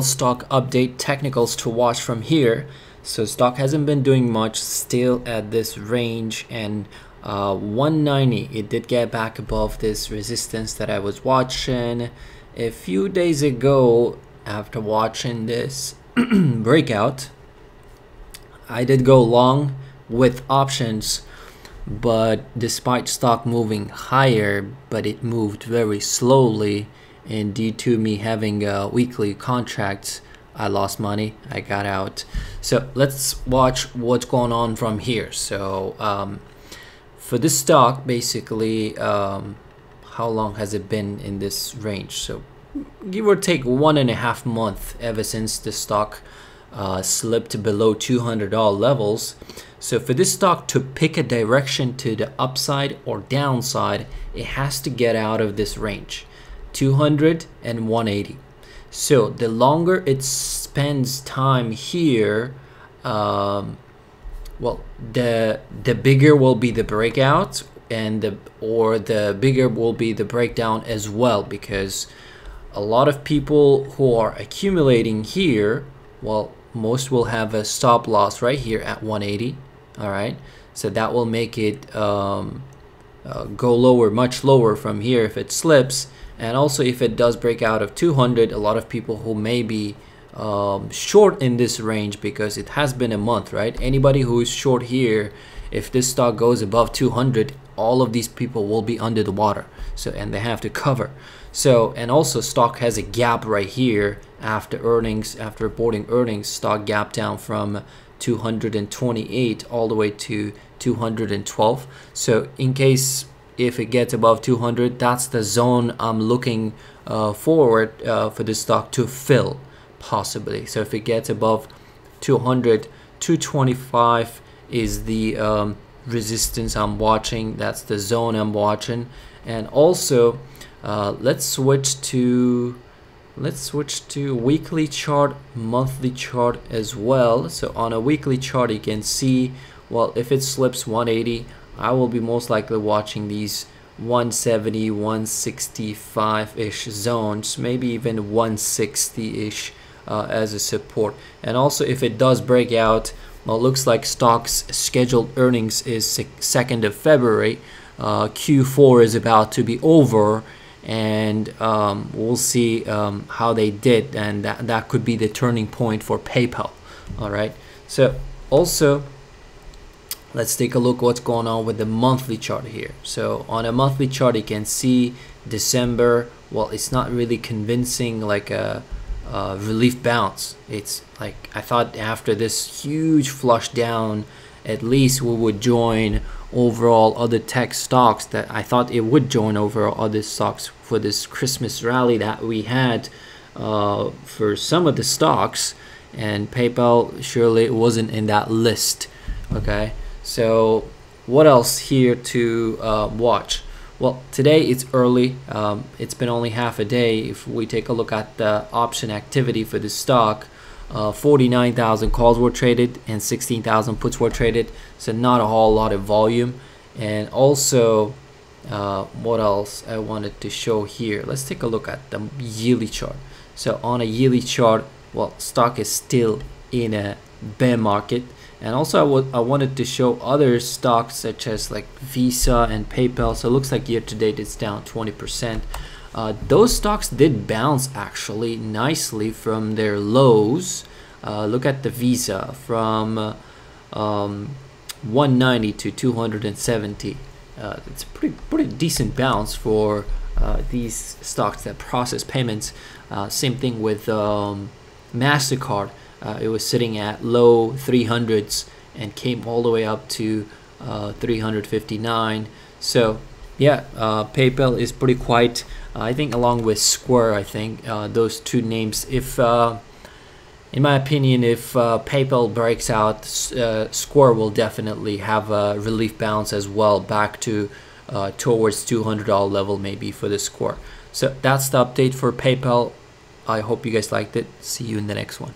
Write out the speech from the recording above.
stock update technicals to watch from here. So stock hasn't been doing much, still at this range, and 190, it did get back above this resistance that I was watching a few days ago. After watching this breakout, I did go long with options, but despite stock moving higher, but it moved very slowly, and due to me having weekly contracts, I lost money. I got out. So let's watch what's going on from here. So for this stock, basically, how long has it been in this range? So give or take 1.5 months ever since the stock slipped below $200 levels. So for this stock to pick a direction to the upside or downside, it has to get out of this range, 200 and 180. So the longer it spends time here, well, the bigger will be the breakout, and the bigger will be the breakdown as well, because a lot of people who are accumulating here, well, most will have a stop loss right here at 180. All right, so that will make it go lower, much lower from here if it slips. And also if it does break out of 200, a lot of people who may be short in this range, because it has been a month, right? Anybody who is short here, if this stock goes above 200, all of these people will be under the water. So, and they have to cover. So, and also stock has a gap right here after earnings, after reporting earnings. Stock gap down from 228 all the way to 212. So in case if it gets above 200, that's the zone I'm looking forward for this stock to fill, possibly. So if it gets above 200, 225 is the resistance I'm watching. That's the zone I'm watching. And also let's switch to weekly chart, monthly chart as well. So on a weekly chart, you can see, well, if it slips 180, I will be most likely watching these 170, 165-ish zones, maybe even 160-ish as a support. And also if it does break out, well, it looks like stock's scheduled earnings is 2nd of February. Q4 is about to be over, and we'll see how they did, and that could be the turning point for PayPal. All right, so also let's take a look what's going on with the monthly chart here. So on a monthly chart, you can see December, well, it's not really convincing, like a relief bounce. It's like, I thought after this huge flush down, at least we would join overall other tech stocks, that I thought it would join overall other stocks for this Christmas rally that we had for some of the stocks, and PayPal surely wasn't in that list. Okay, so what else here to watch? Well, today it's early. It's been only half a day. If we take a look at the option activity for the stock, 49,000 calls were traded and 16,000 puts were traded, so not a whole lot of volume. And also what else I wanted to show here, let's take a look at the yearly chart. So on a yearly chart, well, stock is still in a bear market. And also I wanted to show other stocks such as like Visa and PayPal. So it looks like year to date it's down 20%. Those stocks did bounce actually nicely from their lows. Look at the Visa from 190 to 270. It's a pretty decent bounce for these stocks that process payments. Same thing with MasterCard. It was sitting at low 300s and came all the way up to 359. So yeah, PayPal is pretty quiet. I think along with Square, I think those two names, if in my opinion, if PayPal breaks out, Square will definitely have a relief bounce as well, back to towards $200 level maybe for the Square. So that's the update for PayPal. I hope you guys liked it. See you in the next one.